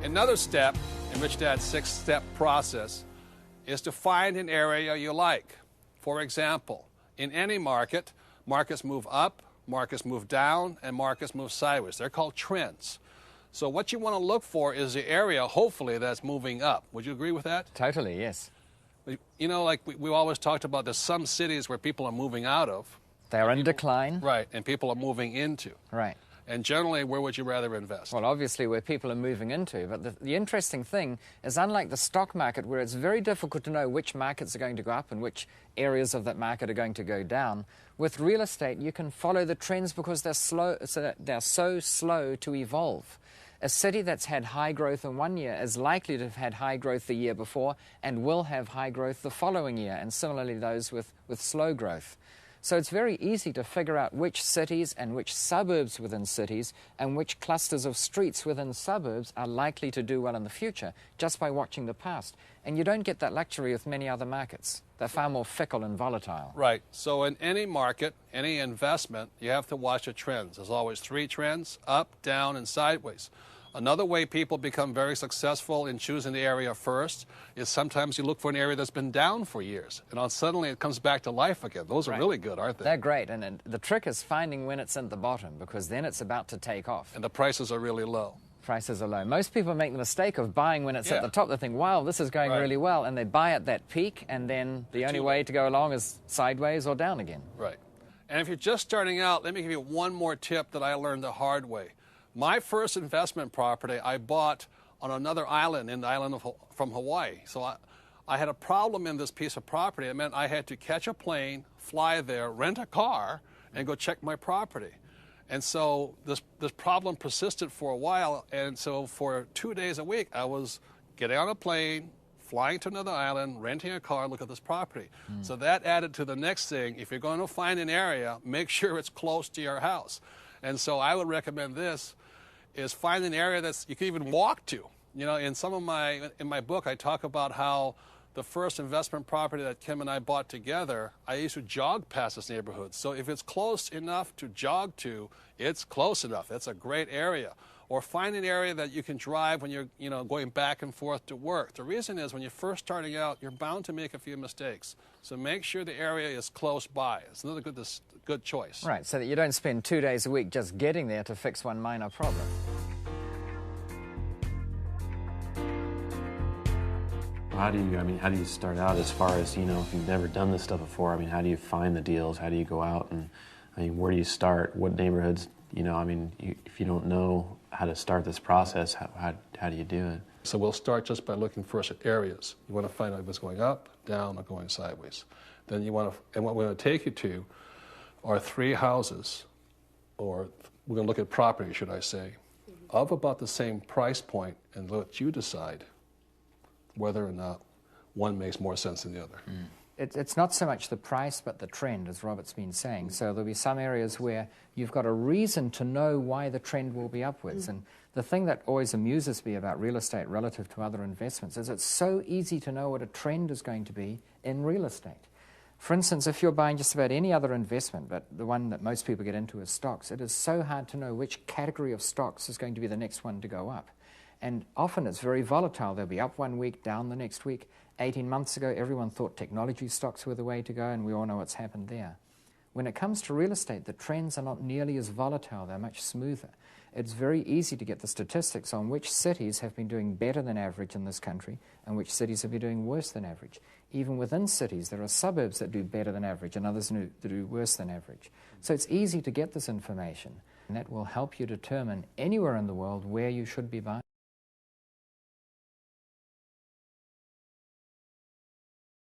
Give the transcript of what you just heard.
Another step in Rich Dad's 6-step process is to find an area you like. For example, in any market, markets move up, markets move down, and markets move sideways. They're called trends. So what you want to look for is the area, hopefully, that's moving up. Would you agree with that? Totally, yes. You know, like we always talked about, there's some cities where people are moving out of. They're in decline. Right, and people are moving into. Right. And generally, where would you rather invest? Well, obviously, where people are moving into. But the interesting thing is, unlike the stock market, where it's very difficult to know which markets are going to go up and which areas of that market are going to go down, with real estate, you can follow the trends because they're so slow to evolve. A city that's had high growth in one year is likely to have had high growth the year before and will have high growth the following year, and similarly those with slow growth. So it's very easy to figure out which cities and which suburbs within cities and which clusters of streets within suburbs are likely to do well in the future just by watching the past. And you don't get that luxury with many other markets. They're far more fickle and volatile. Right. So in any market, any investment, you have to watch the trends. There's always 3 trends: up, down, and sideways. Another way people become very successful in choosing the area first is sometimes you look for an area that's been down for years, and then suddenly it comes back to life again. Those are really good, aren't they? They're great, and the trick is finding when it's at the bottom, because then it's about to take off. And the prices are really low. Prices are low. Most people make the mistake of buying when it's at the top. They think, wow, this is going really well, and they buy at that peak, and then the only way to go along is sideways or down again. Right. And if you're just starting out, let me give you one more tip that I learned the hard way. My first investment property I bought on another island, in the island from Hawaii. So I had a problem in this piece of property. It meant I had to catch a plane, fly there, rent a car, and go check my property. And so this problem persisted for a while, and so for 2 days a week I was getting on a plane, flying to another island, renting a car, look at this property. So that added to the next thing. If you're going to find an area, make sure it's close to your house. And so I would recommend this, is find an area that you can even walk to. You know, in my book, I talk about how the first investment property that Kim and I bought together, I used to jog past this neighborhood. So if it's close enough to jog to, it's close enough. It's a great area. Or find an area that you can drive when you're, going back and forth to work. The reason is when you're first starting out, you're bound to make a few mistakes. So make sure the area is close by. It's another good choice. Right, so that you don't spend 2 days a week just getting there to fix one minor problem. How do you start out as far as, if you've never done this stuff before? How do you find the deals? How do you go out and, where do you start? What neighborhoods? If you don't know how to start this process, how do you do it? So we'll start just by looking first at areas. You want to find out if it's going up, down, or going sideways. Then and what we're going to take you to are 3 houses, or we're going to look at property, should I say, of about the same price point, and let you decide whether or not one makes more sense than the other. It's not so much the price, but the trend, as Robert's been saying. So there'll be some areas where you've got a reason to know why the trend will be upwards. And the thing that always amuses me about real estate relative to other investments is it's so easy to know what a trend is going to be in real estate. For instance, if you're buying just about any other investment, but the one that most people get into is stocks, it is so hard to know which category of stocks is going to be the next one to go up. And often it's very volatile. They'll be up one week, down the next week. 18 months ago, everyone thought technology stocks were the way to go, and we all know what's happened there. When it comes to real estate, the trends are not nearly as volatile. They're much smoother. It's very easy to get the statistics on which cities have been doing better than average in this country and which cities have been doing worse than average. Even within cities, there are suburbs that do better than average and others that do worse than average. So it's easy to get this information, and that will help you determine anywhere in the world where you should be buying.